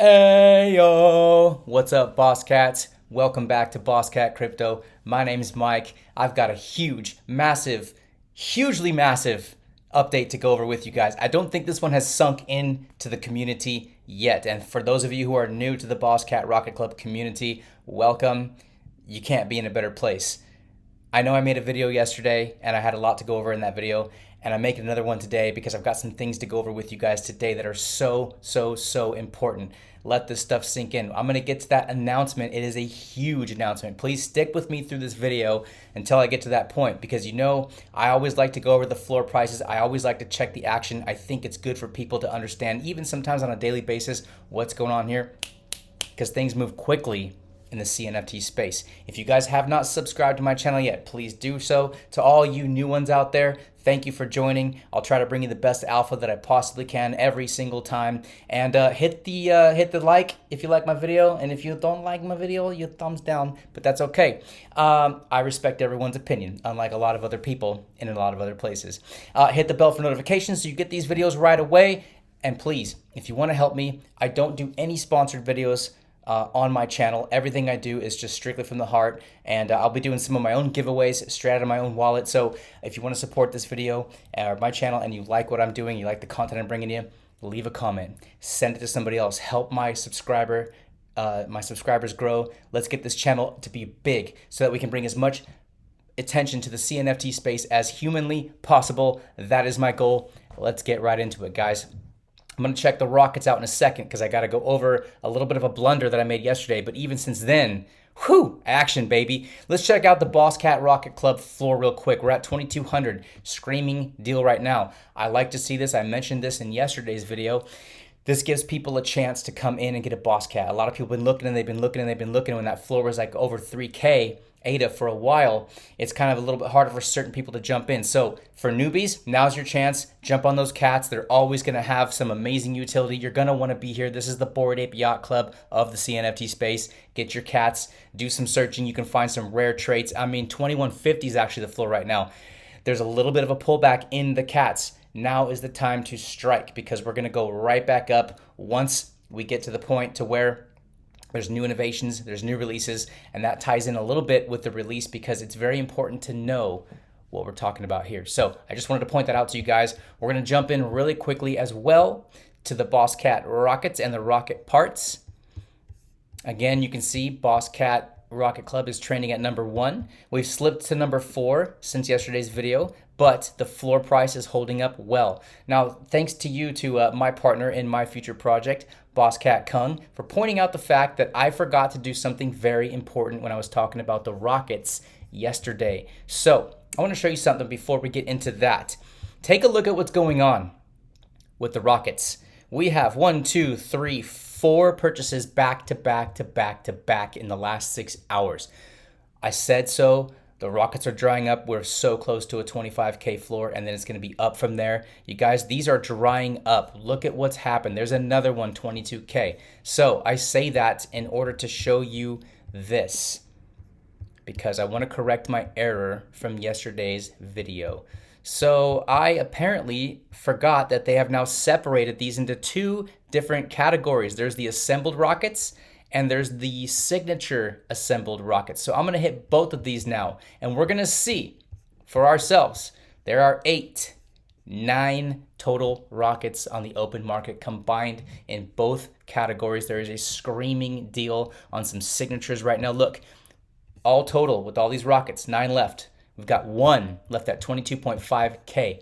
Hey yo, what's up, Boss Cats? Welcome back to Boss Cat Crypto. My name is Mike. I've got a hugely massive update to go over with you guys. I don't think this one has sunk into the community yet. And for those of you who are new to the Boss Cat Rocket Club community, welcome. You can't be in a better place. I know I made a video yesterday and I had a lot to go over in that video, and I'm making another one today because I've got some things to go over with you guys today that are so important. Let this stuff sink in. I'm going to get to that announcement. It is a huge announcement. Please stick with me through this video until I get to that point, because I always like to go over the floor prices. I always like to check the action. I think it's good for people to understand, even sometimes on a daily basis, what's going on here, because things move quickly in the CNFT space. If you guys have not subscribed to my channel yet, please do so. To all you new ones out there, thank you for joining. I'll try to bring you the best alpha that I possibly can every single time. And hit the like if you like my video, and if you don't like my video, you thumbs down, but that's okay. I respect everyone's opinion, unlike a lot of other people in a lot of other places. Hit the bell for notifications so you get these videos right away. And please, if you want to help me, I don't do any sponsored videos on my channel. Everything I do is just strictly from the heart, and I'll be doing some of my own giveaways straight out of my own wallet. So if you want to support this video or my channel, and you like what I'm doing, you like the content I'm bringing you, leave a comment, send it to somebody else, help my subscribers grow. Let's get this channel to be big so that we can bring as much attention to the CNFT space as humanly possible. That is my goal. Let's get right into it, guys. I'm going to check the rockets out in a second because I got to go over a little bit of a blunder that I made yesterday. But even since then, action, baby. Let's check out the Boss Cat Rocket Club floor real quick. We're at 2,200. Screaming deal right now. I like to see this. I mentioned this in yesterday's video. This gives people a chance to come in and get a Boss Cat. A lot of people have been looking and they've been looking and they've been looking. When that floor was like over 3K ADA for a while, it's kind of a little bit harder for certain people to jump in. So for newbies, now's your chance. Jump on those cats. They're always going to have some amazing utility. You're going to want to be here. This is the Bored Ape Yacht Club of the CNFT space. Get your cats. Do some searching. You can find some rare traits. I mean, 2150 is actually the floor right now. There's a little bit of a pullback in the cats. Now is the time to strike, because we're going to go right back up once we get to the point to where there's new innovations, there's new releases, and that ties in a little bit with the release because it's very important to know what we're talking about here. So I just wanted to point that out to you guys. We're going to jump in really quickly as well to the Boss Cat rockets and the rocket parts. Again, you can see Boss Cat Rocket Club is trending at number 1. We've slipped to number 4 since yesterday's video, but the floor price is holding up well. Now, thanks to you, to my partner in my future project, Boss Cat Kung, for pointing out the fact that I forgot to do something very important when I was talking about the rockets yesterday. So I want to show you something before we get into that. Take a look at what's going on with the rockets. We have 1, 2, 3, 4 purchases back to back in the last 6 hours. I said so. The rockets are drying up. We're so close to a 25K floor, and then it's going to be up from there. You guys, these are drying up. Look at what's happened. There's another one, 22K. So I say that in order to show you this, because I want to correct my error from yesterday's video. So I apparently forgot that they have now separated these into 2 different categories. There's the assembled rockets and there's the signature assembled rockets. So I'm going to hit both of these now, and we're going to see for ourselves. There are 9 total rockets on the open market combined in both categories. There is a screaming deal on some signatures right now. Look, all total with all these rockets, 9 left. We've got 1 left at 22.5K,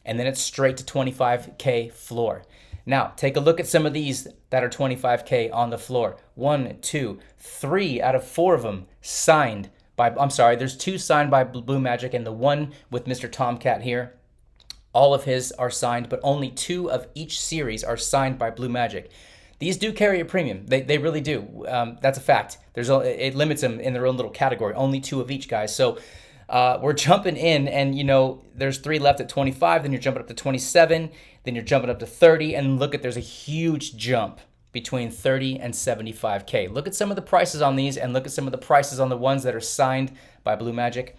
and then it's straight to 25K floor. Now, take a look at some of these that are 25K on the floor. 1, 2, 3 out of 4 of them signed by, there's 2 signed by Blue Magic, and the one with Mr. Tomcat here, all of his are signed, but only 2 of each series are signed by Blue Magic. These do carry a premium. They really do. That's a fact. It limits them in their own little category. Only 2 of each, guys. So we're jumping in, and there's 3 left at 25, then you're jumping up to 27, then you're jumping up to 30, and look at, there's a huge jump between 30 and 75K. Look at some of the prices on these, and look at some of the prices on the ones that are signed by Blue Magic.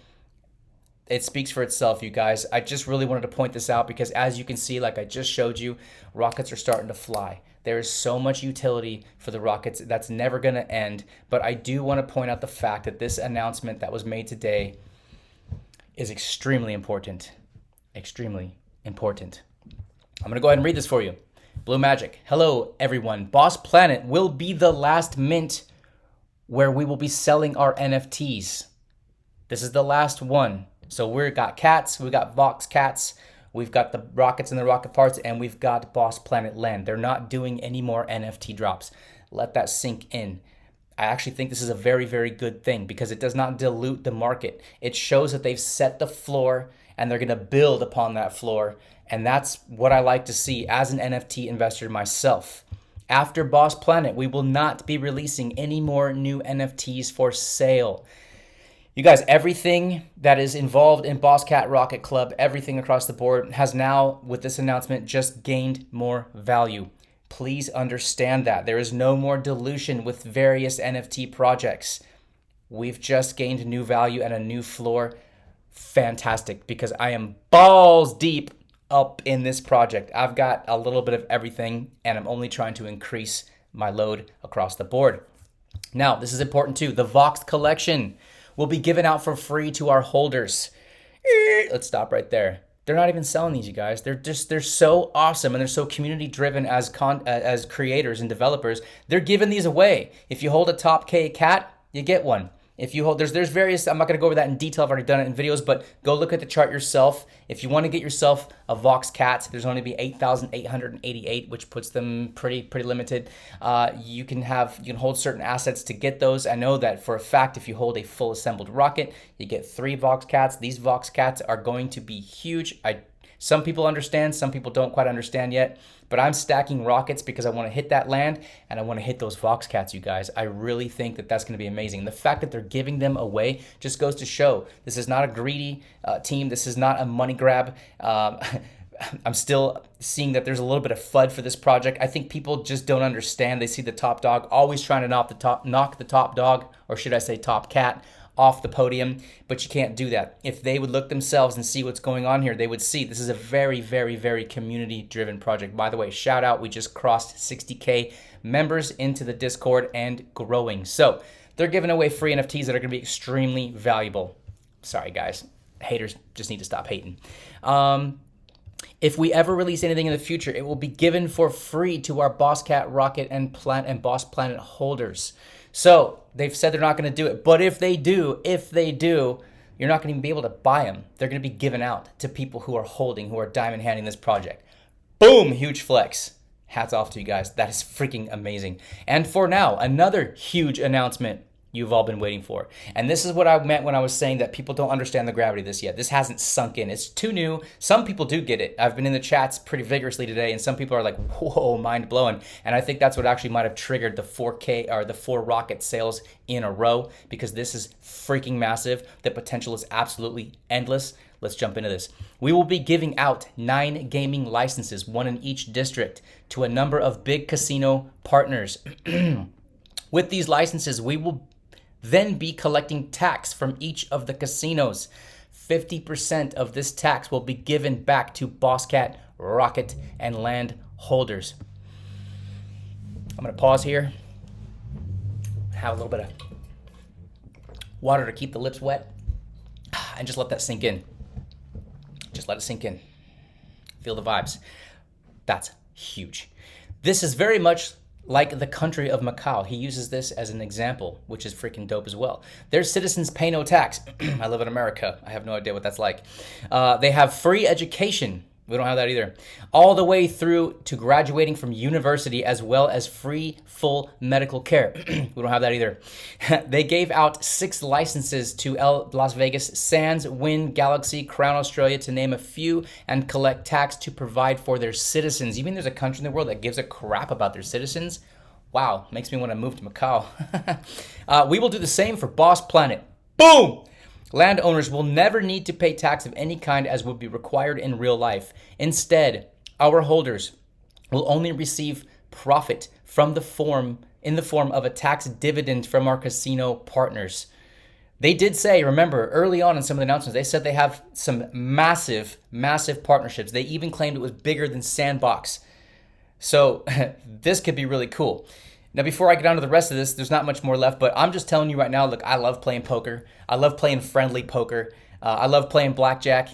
it speaks for itself, you guys. I just really wanted to point this out because as you can see, like I just showed you, rockets are starting to fly. There is so much utility for the rockets that's never going to end. But I do want to point out the fact that this announcement that was made today is extremely important. Extremely important. I'm going to go ahead and read this for you. Blue Magic. Hello, everyone. Boss Planet will be the last mint where we will be selling our NFTs. This is the last one. So we've got cats, we've got Vox cats, we've got the rockets and the rocket parts, and we've got Boss Planet Land. They're not doing any more NFT drops. Let that sink in. I actually think this is a very, very good thing because it does not dilute the market. It shows that they've set the floor and they're going to build upon that floor. And that's what I like to see as an NFT investor myself. After Boss Planet, we will not be releasing any more new NFTs for sale. You guys, everything that is involved in Boss Cat Rocket Club, everything across the board has now, with this announcement, just gained more value. Please understand that. There is no more dilution with various NFT projects. We've just gained new value and a new floor. Fantastic, because I am balls deep up in this project. I've got a little bit of everything, and I'm only trying to increase my load across the board. Now, this is important too. The Vox collection will be given out for free to our holders. Let's stop right there. They're not even selling these, you guys. They're so awesome and they're so community driven as creators and developers. They're giving these away. If you hold a top K cat, you get one. If you hold, there's various, I'm not going to go over that in detail. I've already done it in videos, but go look at the chart yourself. If you want to get yourself a Vox cat, there's only be 8,888, which puts them pretty limited. You can hold certain assets to get those. I know that for a fact, if you hold a full assembled rocket, you get 3 Vox cats. These Vox cats are going to be huge. Some people understand, some people don't quite understand yet, but I'm stacking rockets because I want to hit that land and I want to hit those Vox cats, you guys. I really think that that's going to be amazing. The fact that they're giving them away just goes to show this is not a greedy team. This is not a money grab. I'm still seeing that there's a little bit of FUD for this project. I think people just don't understand. They see the top dog always trying to knock the top dog, or should I say top cat, off the podium, but you can't do that. If they would look themselves and see what's going on here, they would see this is a very, very, very community-driven project. By the way, shout out, we just crossed 60K members into the Discord and growing. So they're giving away free NFTs that are going to be extremely valuable. Sorry, guys. Haters just need to stop hating. If we ever release anything in the future, it will be given for free to our Boss Cat Rocket and Boss Planet holders. So they've said they're not going to do it. But if they do, you're not going to even be able to buy them. They're going to be given out to people who are diamond handing this project. Boom, huge flex. Hats off to you guys. That is freaking amazing. And for now, another huge announcement you've all been waiting for. And this is what I meant when I was saying that people don't understand the gravity of this yet. This hasn't sunk in. It's too new. Some people do get it. I've been in the chats pretty vigorously today, and some people are like, whoa, mind blowing. And I think that's what actually might have triggered the 4K or the 4 rocket sales in a row, because this is freaking massive. The potential is absolutely endless. Let's jump into this. We will be giving out 9 gaming licenses, 1 in each district, to a number of big casino partners. With these licenses, we will then be collecting tax from each of the casinos. 50% of this tax will be given back to Boss Cat, Rocket, and Land holders. I'm going to pause here, have a little bit of water to keep the lips wet, and just let that sink in. Just let it sink in. Feel the vibes. That's huge. This is very much like the country of Macau. He uses this as an example, which is freaking dope as well. Their citizens pay no tax. I live in America. I have no idea what that's like. They have free education. We don't have that either. All the way through to graduating from university, as well as free full medical care. We don't have that either. They gave out 6 licenses to Las Vegas, Sands, Wynn, Galaxy, Crown Australia, to name a few, and collect tax to provide for their citizens. Even there's a country in the world that gives a crap about their citizens. Wow, makes me want to move to Macau. We will do the same for Boss Planet. Boom! Landowners will never need to pay tax of any kind as would be required in real life. Instead, our holders will only receive profit from in the form of a tax dividend from our casino partners. They did say, remember, early on in some of the announcements, they said they have some massive, massive partnerships. They even claimed it was bigger than Sandbox. So this could be really cool. Now, before I get on to the rest of this, there's not much more left, but I'm just telling you right now, look, I love playing poker. I love playing friendly poker. I love playing blackjack.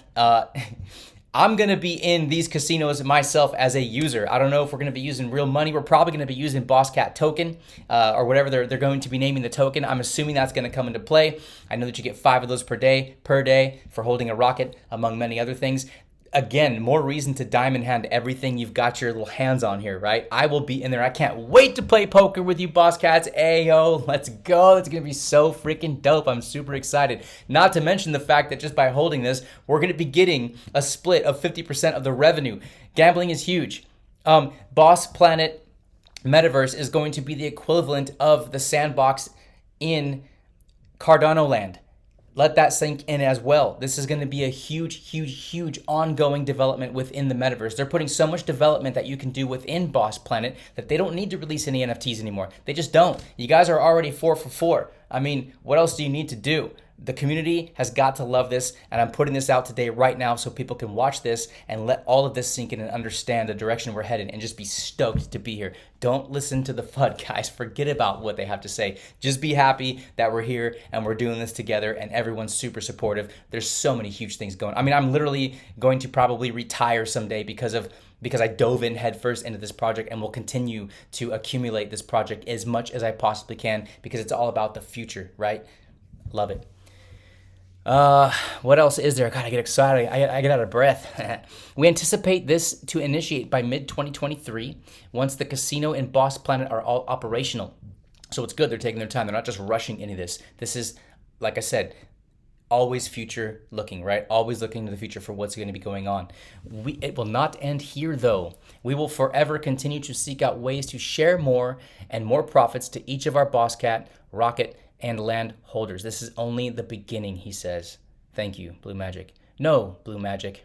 I'm going to be in these casinos myself as a user. I don't know if we're going to be using real money. We're probably going to be using BossCat token or whatever they're going to be naming the token. I'm assuming that's going to come into play. I know that you get 5 of those per day for holding a rocket, among many other things. Again, more reason to diamond hand everything you've got your little hands on here, right? I will be in there. I can't wait to play poker with you, Boss Cats. Ayo, let's go. It's going to be so freaking dope. I'm super excited. Not to mention the fact that just by holding this, we're going to be getting a split of 50% of the revenue. Gambling is huge. Boss Planet Metaverse is going to be the equivalent of the Sandbox in Cardano land. Let that sink in as well. This is going to be a huge, huge, huge ongoing development within the metaverse. They're putting so much development that you can do within Boss Planet that they don't need to release any NFTs anymore. They just don't. You guys are already 4 for 4. I mean, what else do you need to do? The community has got to love this, and I'm putting this out today right now so people can watch this and let all of this sink in and understand the direction we're headed and just be stoked to be here. Don't listen to the FUD, guys. Forget about what they have to say. Just be happy that we're here and we're doing this together and everyone's super supportive. There's so many huge things going on. I mean, I'm literally going to probably retire someday because I dove in headfirst into this project and will continue to accumulate this project as much as I possibly can because it's all about the future, right? Love it. What else is there? God, I get excited. I get out of breath. We anticipate this to initiate by mid-2023 once the casino and Boss Planet are all operational. So it's good they're taking their time. They're not just rushing into this. This is, like I said, always future looking, right? Always looking to the future for what's going to be going on. It will not end here, though. We will forever continue to seek out ways to share more and more profits to each of our Boss Cat, Rocket, and land holders. This is only the beginning, he says. Thank you, Blue Magic. No, Blue Magic.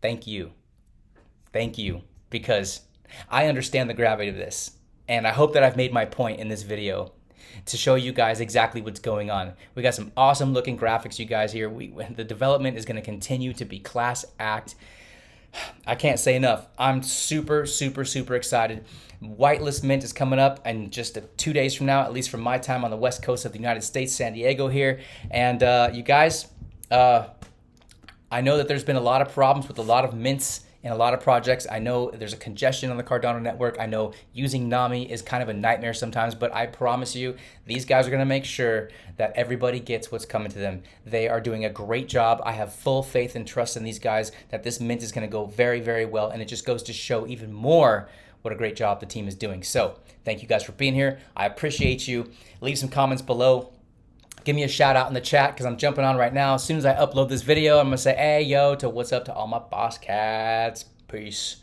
Thank you. Thank you. Because I understand the gravity of this. And I hope that I've made my point in this video to show you guys exactly what's going on. We got some awesome looking graphics, you guys here. The development is going to continue to be class act. I can't say enough. I'm super, super, super excited. Whitelist Mint is coming up in just 2 days from now, at least from my time on the west coast of the United States, San Diego here. And you guys, I know that there's been a lot of problems with a lot of mints in a lot of projects. I know there's a congestion on the Cardano network. I know using Nami is kind of a nightmare sometimes, but I promise you, these guys are going to make sure that everybody gets what's coming to them. They are doing a great job. I have full faith and trust in these guys that this mint is going to go very, very well, and it just goes to show even more what a great job the team is doing. So thank you guys for being here. I appreciate you. Leave some comments below. Give me a shout out in the chat because I'm jumping on right now. As soon as I upload this video, I'm going to say, hey, yo, to what's up to all my Boss Cats. Peace.